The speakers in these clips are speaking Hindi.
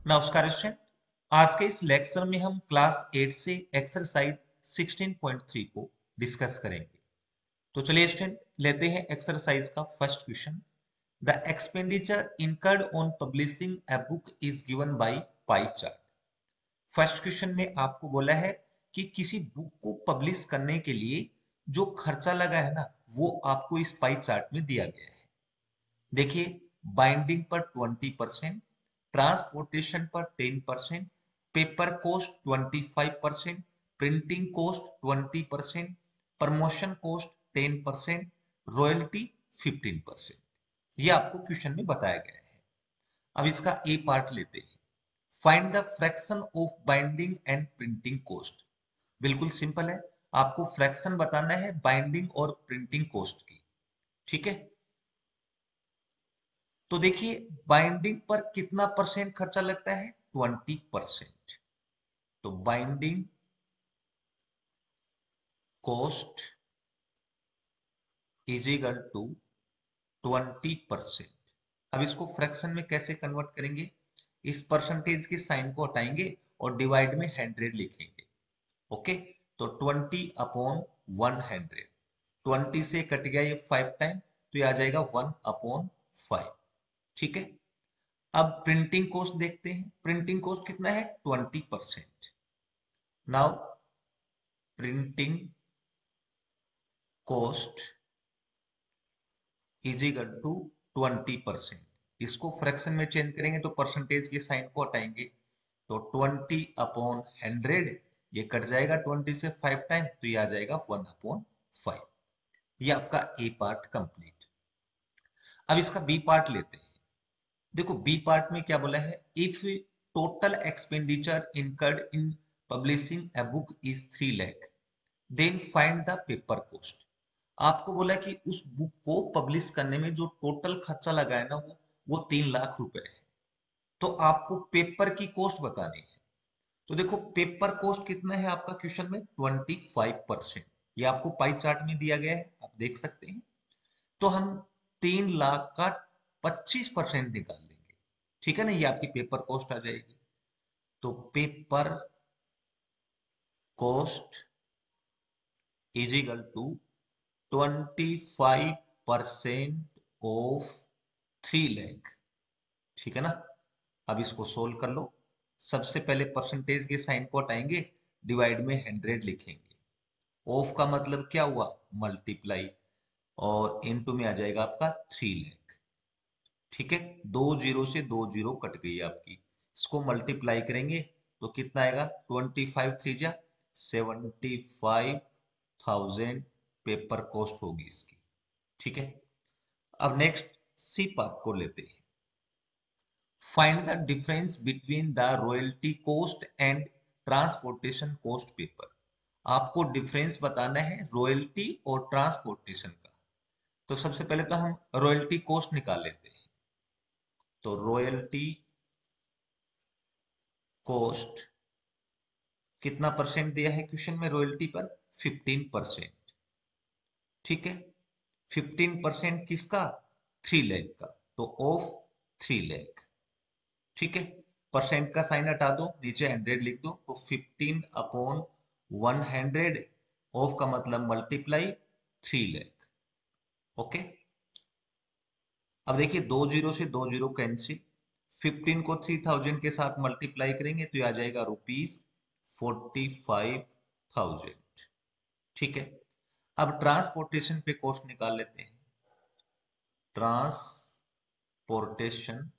नमस्कार स्टूडेंट। आज के इस लेक्चर में हम क्लास 8 से एक्सरसाइज 16.3 को डिस्कस करेंगे। तो चलिए स्टूडेंट लेते हैं एक्सरसाइज का first question. The expenditure incurred on publishing a book is given by pie chart. First question में आपको बोला है कि किसी बुक को पब्लिश करने के लिए जो खर्चा लगा है ना, वो आपको इस पाई चार्ट में दिया गया है। देखिए, बाइंडिंग पर 20%, ट्रांसपोर्टेशन पर 10%, paper cost 25%, printing cost 20%, promotion cost 10%, royalty 15%। ये आपको क्वेश्चन में बताया गया है। अब इसका ए पार्ट लेते हैं। Find the fraction of binding and printing cost. बिल्कुल सिंपल है, आपको फ्रैक्शन बताना है बाइंडिंग और प्रिंटिंग कॉस्ट की। ठीक है, तो देखिए बाइंडिंग पर कितना परसेंट खर्चा लगता है, 20%। तो binding cost is equal to 20%। अब इसको फ्रैक्शन में कैसे कन्वर्ट करेंगे, इस परसेंटेज के साइन को हटाएंगे और डिवाइड में 100 लिखेंगे। ओके, तो 20/100, 20 से कट गया ये 5 टाइम, तो ये आ जाएगा 1/5। ठीक है, अब प्रिंटिंग कॉस्ट देखते हैं। प्रिंटिंग कॉस्ट कितना है, 20%। Now printing cost is equal to 20%। इसको फ्रैक्शन में चेंज करेंगे तो परसेंटेज के साइन को हटाएंगे, तो 20/100, ये कट जाएगा 20 से 5 टाइम, तो ये आ जाएगा 1/5। ये आपका ए पार्ट कंप्लीट। अब इसका बी पार्ट लेते हैं। देखो बी पार्ट में क्या बोला है, if total expenditure incurred in publishing a book is 3 lakh, then find the paper cost. आपको बोला कि उस बुक को पब्लिश करने में जो टोटल खर्चा लगा है ना, वो 3 लाख रुपए है। तो आपको पेपर की कॉस्ट बतानी है। तो देखो पेपर कॉस्ट कितना है आपका क्वेश्चन में, 25%। ये आपको पाई चार्ट में दिया गया है, आप देख सकते हैं। तो हम 3 लाख का 25% निकाल लेंगे। ठीक है ना, ये आपकी पेपर कॉस्ट आ जाएगी। तो paper cost is equal to 25% of 3 lakh. ठीक है ना, अब इसको सोल्व कर लो। सबसे पहले परसेंटेज के साइन को हटाएंगे, डिवाइड में 100 लिखेंगे। ऑफ का मतलब क्या हुआ, मल्टीप्लाई, और इनटू में आ जाएगा आपका 3 लाख। ठीक है, 2 जीरो से 2 जीरो कट गई आपकी, इसको मल्टीप्लाई करेंगे तो कितना आएगा, 25 3 जा 75,000 पेपर कॉस्ट होगी इसकी। ठीक है, अब नेक्स्ट सी पार्ट को लेते हैं। Find the difference between the royalty cost and transportation cost paper. आपको डिफरेंस बताना है रॉयल्टी और ट्रांसपोर्टेशन का। तो सबसे पहले तो हम रॉयल्टी कॉस्ट निकाल लेते हैं। तो रॉयल्टी कॉस्ट कितना परसेंट दिया है क्वेश्चन में, रॉयल्टी पर 15%। ठीक है, 15% किसका, 3 लाख का, तो ऑफ 3 लाख। ठीक है, परसेंट का साइन हटा दो, नीचे 100 लिख दो, तो 15/100, ऑफ का मतलब मल्टीप्लाई 3 लाख। ओके, अब देखिए 2 जीरो से 2 जीरो कैंसिल, 15 को 3000 के साथ मल्टीप्लाई करेंगे तो ये आ जाएगा ₹45,000। ठीक है, अब ट्रांसपोर्टेशन पे कॉस्ट निकाल लेते हैं। ट्रांसपोर्टेशन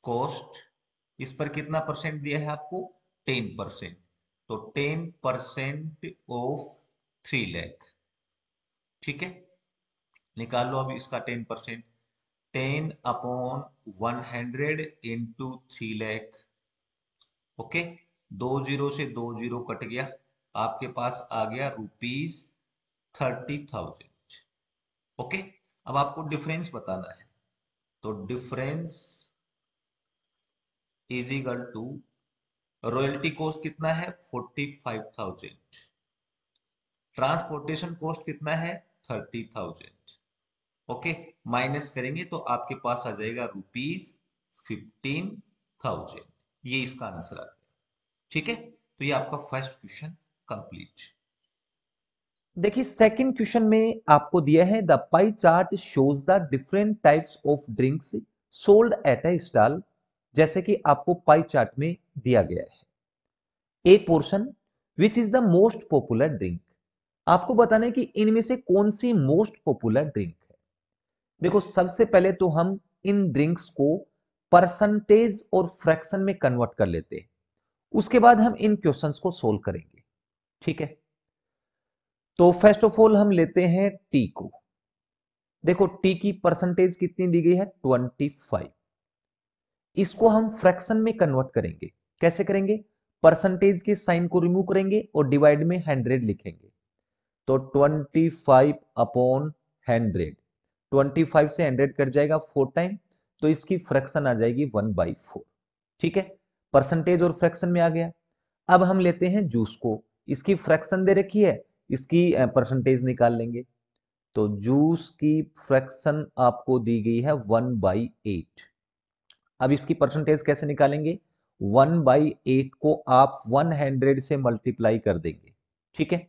कॉस्ट, इस पर कितना परसेंट दिया है आपको, 10%। तो 10% ऑफ 3 लाख। ठीक है, निकाल लो अब इसका 10%। 10/100 इंटू 3 लाख। ओके, 2 जीरो से 2 जीरो कट गया, आपके पास आ गया ₹30,000। ओके, अब आपको डिफरेंस बताना है। तो difference is equal to, royalty cost कितना है, 45,000, ट्रांसपोर्टेशन कॉस्ट कितना है, 30,000। ओके, माइनस करेंगे तो आपके पास आ जाएगा ₹15,000। ये इसका आंसर आ गया। ठीक है, तो ये आपका फर्स्ट क्वेश्चन कंप्लीट। देखिए सेकंड क्वेश्चन में आपको दिया है the pie chart shows the different types of drinks sold at A stall. जैसे कि आपको पाई चार्ट में दिया गया है ए portion which is the most popular drink. आपको बताना है कि इनमें से कौन सी मोस्ट पॉपुलर ड्रिंक है। देखो सबसे पहले तो हम इन ड्रिंक्स को परसेंटेज और फ्रैक्शन में कन्वर्ट कर लेते हैं, उसके बाद हम इन क्वेश्चंस को सोल्व करेंगे। ठीक है, तो फर्स्ट ऑफ ऑल हम लेते हैं टी को। देखो टी की परसेंटेज कितनी दी गई है 25। इसको हम फ्रैक्शन में कन्वर्ट करेंगे। कैसे करेंगे, परसेंटेज के साइन को रिमूव करेंगे और डिवाइड में 100 लिखेंगे। तो 25 अपॉन 100, 25 से 100 कट जाएगा 4 टाइम, तो इसकी फ्रैक्शन आ जाएगी 1/4। ठीक है, परसेंटेज और फ्रैक्शन में आ गया। अब हम लेते हैं जूस को, इसकी फ्रैक्शन दे रखी है, इसकी परसेंटेज निकाल लेंगे। तो जूस की फ्रैक्शन आपको दी गई है 1/8। अब इसकी परसेंटेज कैसे निकालेंगे, 1/8 को आप 100 से मल्टीप्लाई कर देंगे। ठीक है,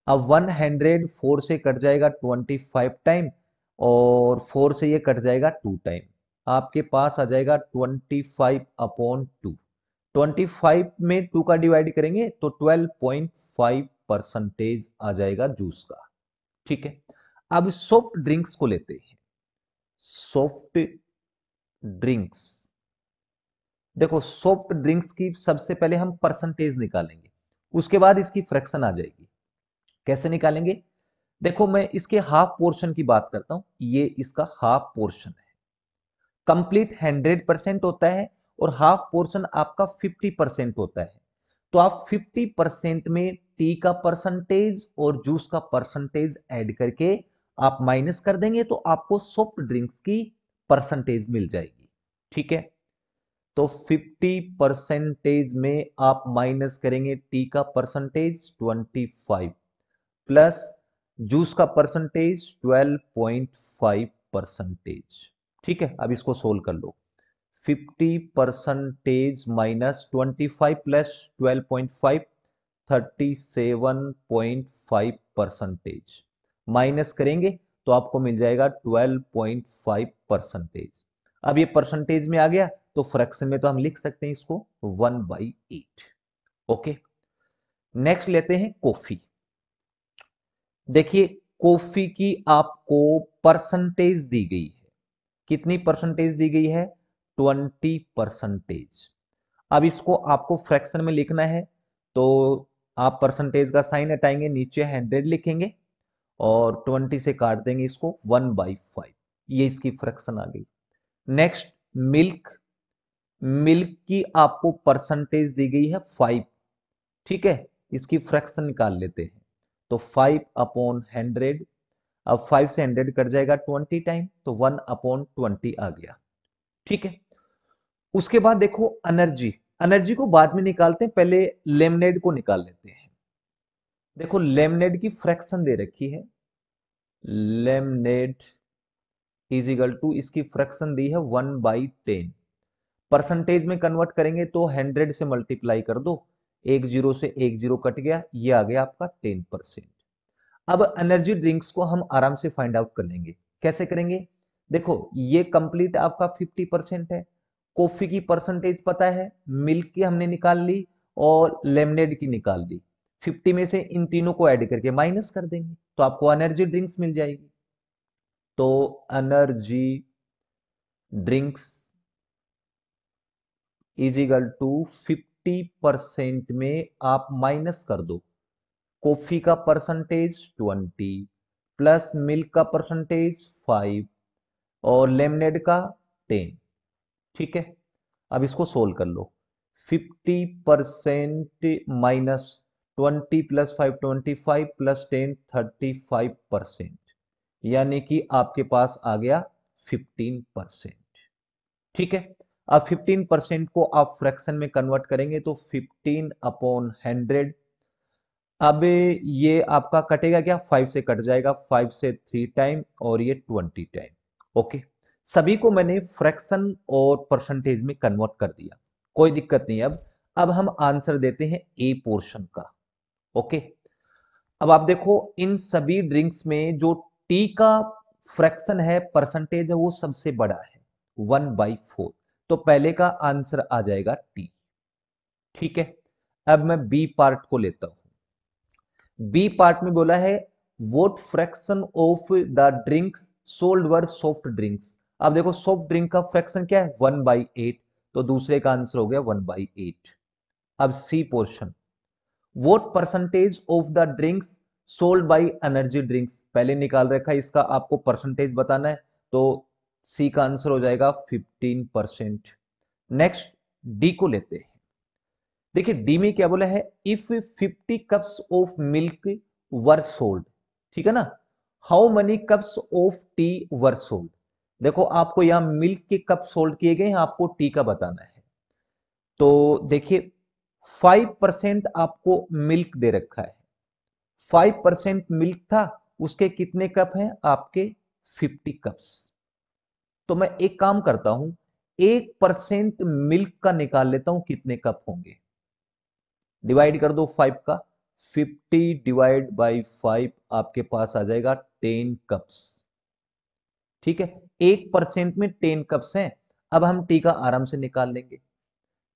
अब 100 4 से कट जाएगा 25 टाइम, और 4 से ये कट जाएगा 2 टाइम। आपके पास आ जाएगा 25/2। 25 में 2 का डिवाइड करेंगे तो 12.5% आ जाएगा जूस का। ठीक है, अब सॉफ्ट ड्रिंक्स को लेते हैं। सॉफ्ट ड्रिंक्स, देखो सॉफ्ट ड्रिंक्स की सबसे पहले हम परसेंटेज निकालेंगे, उसके बाद इसकी फ्रैक्शन आ जाएगी। कैसे निकालेंगे, देखो मैं इसके हाफ पोर्शन की बात करता हूं, ये इसका हाफ पोर्शन है। कंप्लीट 100% होता है और हाफ पोर्शन आपका 50% होता है। तो आप 50% में टी का परसेंटेज और जूस का परसेंटेज ऐड करके आप माइनस कर देंगे तो आपको सॉफ्ट ड्रिंक्स की परसेंटेज मिल जाएगी। ठीक है, तो 50% में आप माइनस करेंगे टी का परसेंटेज 25 प्लस जूस का परसेंटेज 12.5%। ठीक है, अब इसको सोल्व कर लो। 50% माइनस 25 प्लस 12.5, 37.5%। माइनस करेंगे तो आपको मिल जाएगा 12.5%। अब ये परसेंटेज में आ गया तो फ्रैक्शन में तो हम लिख सकते हैं इसको 1/8। ओके, नेक्स्ट लेते हैं कॉफी। देखिए कॉफी की आपको परसेंटेज दी गई है, कितनी परसेंटेज दी गई है 20%। अब इसको आपको फ्रैक्शन में लिखना है, तो आप परसेंटेज का साइन हटाएंगे, नीचे 100 लिखेंगे और 20 से काट देंगे इसको 1/5। ये इसकी फ्रैक्शन आ गई। नेक्स्ट मिल्क, मिल्क की आपको परसेंटेज दी गई है 5। ठीक है, इसकी फ्रैक्शन निकाल लेते हैं। तो 5/100, अब 5 से 100 कट जाएगा 20 टाइम, तो 1/20 आ गया। ठीक है, उसके बाद देखो एनर्जी, एनर्जी को बाद में निकालते हैं, पहले लेमनेड को निकाल लेते हैं। देखो लेमनेड की फ्रैक्शन दे रखी है, लेमनेड इज इक्वल टू, इसकी फ्रैक्शन दी है 1/10। परसेंटेज में कन्वर्ट करेंगे तो 100 से मल्टीप्लाई कर दो, एक जीरो से एक जीरो कट गया, ये आ गया आपका 10%। अब एनर्जी ड्रिंक्स को हम आराम से फाइंड आउट कर लेंगे। कैसे करेंगे, देखो ये कंप्लीट आपका 50% है, कॉफी की परसेंटेज पता है, मिल्क की हमने निकाल ली और लेमनेड की निकाल ली। 50 में से इन तीनों को ऐड करके माइनस कर देंगे तो आपको एनर्जी ड्रिंक्स मिल जाएगी। तो energy drinks is equal to 50% में आप माइनस कर दो कॉफी का परसेंटेज 20 प्लस मिल्क का परसेंटेज 5 और लेमनेड का 10। ठीक है, अब इसको सोल्व कर लो। 50% माइनस 20 प्लस 5 25 प्लस 10 35%, यानी कि आपके पास आ गया 15%। ठीक है, अब 15% को आप फ्रैक्शन में कन्वर्ट करेंगे तो 15/100। अब ये आपका कटेगा क्या, 5 से कट जाएगा, 5 से 3 टाइम और ये 20 टाइम। ओके, सभी को मैंने फ्रैक्शन और परसेंटेज में कन्वर्ट कर दिया, कोई दिक्कत नहीं। अब हम आंसर देते हैं ए पोर्शन का। ओके, अब आप देखो इन सभी ड्रिंक्स में जो टी का फ्रैक्शन है, परसेंटेज है, वो सबसे बड़ा है 1/4। तो पहले का आंसर आ जाएगा टी। ठीक है, अब मैं बी पार्ट को लेता हूं। बी पार्ट में बोला है what fraction of the drinks sold were soft drinks. अब देखो सॉफ्ट ड्रिंक का फ्रैक्शन क्या है 1/8, तो दूसरे का आंसर हो गया 1/8। अब C portion, what percentage of the drinks sold by energy drinks, पहले निकाल रखा है, इसका आपको परसेंटेज बताना है, तो सी का आंसर हो जाएगा 15%। नेक्स्ट डी को लेते हैं। देखिए डी में क्या बोला है, if 50 cups of milk were sold, ठीक है ना, how many cups of T were sold. देखो आपको यहां मिल्क के कप सोल्ड किए गए हैं, आपको टी का बताना है। तो देखिए 5% आपको मिल्क दे रखा है, 5% मिल्क था, उसके कितने कप हैं आपके 50 कप्स। तो मैं एक काम करता हूं, 1% मिल्क का निकाल लेता हूं, कितने कप होंगे, डिवाइड कर दो 5 का, 50 डिवाइड बाई 5 आपके पास आ जाएगा 10 कप्स। ठीक है, 1% में 10 कप्स हैं। अब हम टी का आराम से निकाल लेंगे,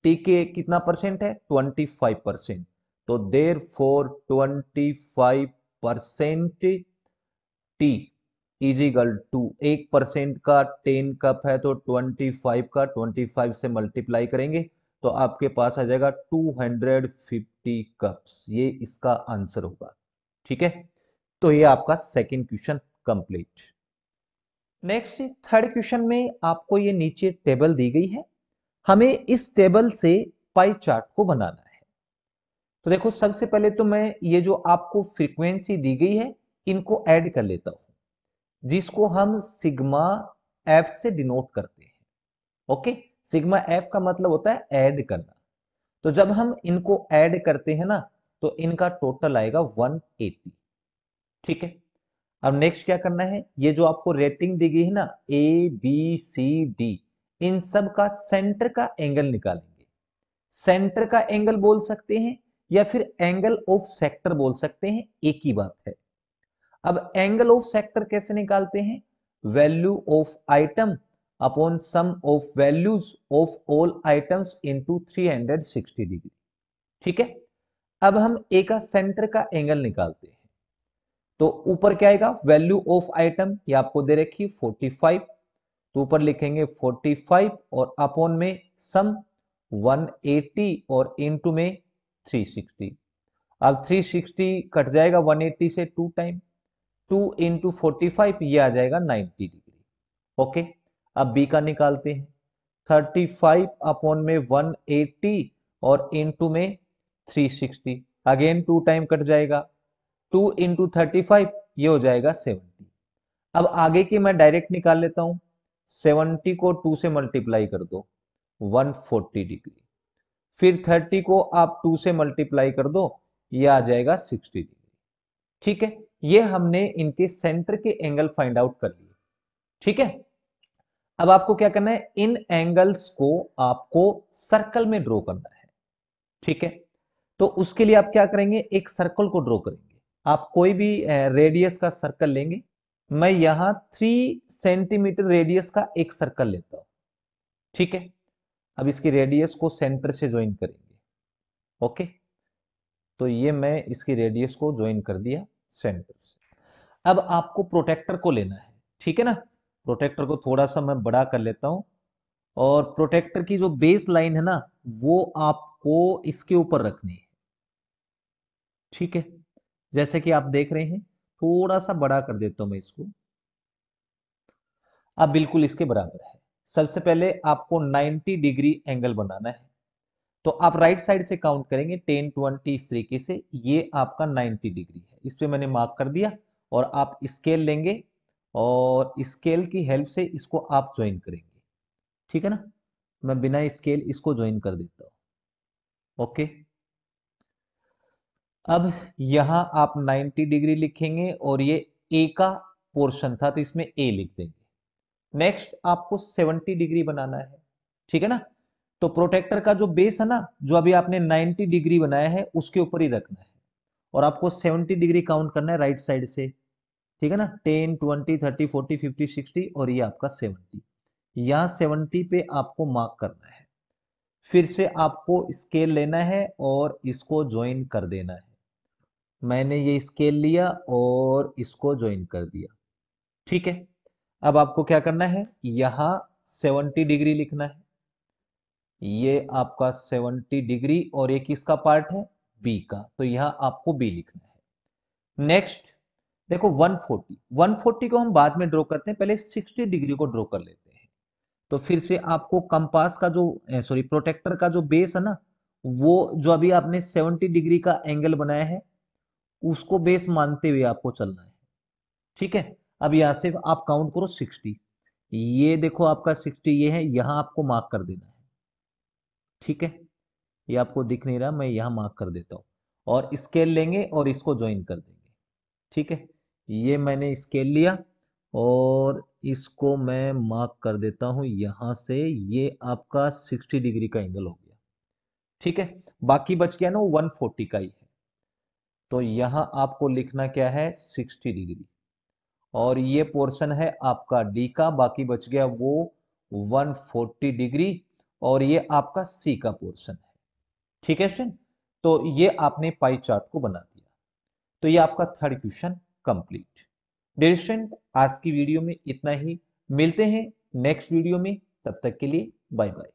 टी के कितना परसेंट है 25%, तो देर फोर 25% टी इजिकल टू 1% का 10 कप है, तो 25 का 25 से मल्टीप्लाई करेंगे तो आपके पास आ जाएगा 250 कप्स, ये इसका आंसर होगा। ठीक है, तो ये आपका second question complete. Next third question में आपको ये नीचे टेबल दी गई है, हमें इस टेबल से पाई चार्ट को बनाना है। तो देखो सबसे पहले तो मैं ये जो आपको फ्रीक्वेंसी दी गई है इनको ऐड कर लेता हूं, जिसको हम सिग्मा एफ से डिनोट करते हैं। ओके, सिग्मा एफ का मतलब होता है ऐड करना। तो जब हम इनको ऐड करते हैं ना, तो इनका टोटल आएगा 180। ठीक है, अब नेक्स्ट क्या करना है, ये जो आपको रेटिंग दी गई है ना ए बी सी डी, इन सब का सेंटर का एंगल निकालेंगे। सेंटर का एंगल बोल सकते हैं या फिर एंगल ऑफ सेक्टर बोल सकते हैं, एक ही बात है। अब एंगल ऑफ सेक्टर कैसे निकालते हैं, value of item upon sum of values of all items into 360 degree. ठीक है, अब हम ए का सेंटर का एंगल निकालते हैं। तो ऊपर क्या आएगा, वैल्यू ऑफ आइटम ये आपको दे रखी 45, तो ऊपर लिखेंगे 45 और अपॉन में सम 180 और इनटू में 360। अब 360 कट जाएगा 180 से 2 टाइम, 2 इंटू 45 ये आ जाएगा 90 डिग्री। ओके, अब बी का निकालते हैं, 35 अपॉन में 180 और इनटू में 360, अगेन 2 टाइम कट जाएगा, 2 इंटू 35 ये हो जाएगा 70। अब आगे की मैं डायरेक्ट निकाल लेता हूं, 70 को 2 से मल्टीप्लाई कर दो 140 डिग्री, फिर 30 को आप 2 से मल्टीप्लाई कर दो, ये आ जाएगा 60 डिग्री। ठीक है, ये हमने इनके सेंटर के एंगल फाइंड आउट कर लिए। ठीक है, अब आपको क्या करना है, इन एंगल्स को आपको सर्कल में ड्रॉ करना है। ठीक है, तो उसके लिए आप क्या करेंगे, एक सर्कल को ड्रॉ करेंगे। आप कोई भी रेडियस का सर्कल लेंगे, मैं यहां 3 सेंटीमीटर रेडियस का एक सर्कल लेता हूं। ठीक है, अब इसकी रेडियस को सेंटर से ज्वाइन करेंगे। ओके, तो ये मैं इसकी रेडियस को ज्वाइन कर दिया सेंटर से। अब आपको प्रोटेक्टर को लेना है। ठीक है ना, प्रोटेक्टर को थोड़ा सा मैं बड़ा कर लेता हूं, और प्रोटेक्टर की जो बेस लाइन है ना, वो आपको इसके ऊपर रखनी है। ठीक है, जैसे कि आप देख रहे हैं, थोड़ा सा बड़ा कर देता हूं मैं इसको, अब बिल्कुल इसके बराबर है। सबसे पहले आपको 90 डिग्री एंगल बनाना है, तो आप राइट साइड से काउंट करेंगे 10 20 इस तरीके से, ये आपका 90 डिग्री है, इस पे मैंने मार्क कर दिया। और आप स्केल लेंगे और स्केल की हेल्प से इसको आप ज्वाइन करेंगे। ठीक है ना, मैं बिना स्केल इसको ज्वाइन कर देता हूं। ओके, अब यहां आप 90 डिग्री लिखेंगे और ये ए का पोर्शन था, तो इसमें ए लिख देंगे। नेक्स्ट आपको 70 डिग्री बनाना है, ठीक है ना। तो प्रोटेक्टर का जो बेस है ना, जो अभी आपने 90 डिग्री बनाया है उसके ऊपर ही रखना है, और आपको 70 डिग्री काउंट करना है राइट साइड से, ठीक है ना। 10 20 30 40 50 60 और ये आपका 70, यहां 70 पे आपको मार्क करना है। फिर से आपको स्केल लेना है और इसको ज्वाइन कर देना है। मैंने ये स्केल लिया और इसको ज्वाइन कर दिया, ठीक है। अब आपको क्या करना है, यहां 70 डिग्री लिखना है, ये आपका 70 डिग्री, और ये किसका पार्ट है, बी का, तो यहां आपको बी लिखना है। नेक्स्ट देखो 140, 140 को हम बाद में ड्रॉ करते हैं, पहले 60 डिग्री को ड्रॉ कर लेते हैं। तो फिर से आपको कंपास का जो सॉरी प्रोटेक्टर का जो बेस है ना, वो जो अभी आपने 70 डिग्री का एंगल बनाया है उसको बेस मानते हुए आपको चलना है, ठीक है। अब यहां से आप काउंट करो 60, ये देखो आपका 60 ये है, यहां आपको मार्क कर देना है, ठीक है। ये आपको दिख नहीं रहा, मैं यहां मार्क कर देता हूं, और स्केल लेंगे और इसको ज्वाइन कर देंगे, ठीक है। ये मैंने स्केल लिया और इसको मैं मार्क कर देता हूं यहां से, ये आपका 60 डिग्री का एंगल हो गया, ठीक है। बाकी बच गया ना वो 140 का ही है, तो यहां आपको लिखना क्या है, 60 डिग्री, और ये पोर्शन है आपका डी का, बाकी बच गया वो 140 डिग्री, और ये आपका सी का पोर्शन है, ठीक है स्टूडेंट। तो ये आपने पाई चार्ट को बना दिया, तो ये आपका third question complete. Dear student, आज की वीडियो में इतना ही, मिलते हैं नेक्स्ट वीडियो में, तब तक के लिए बाय बाय।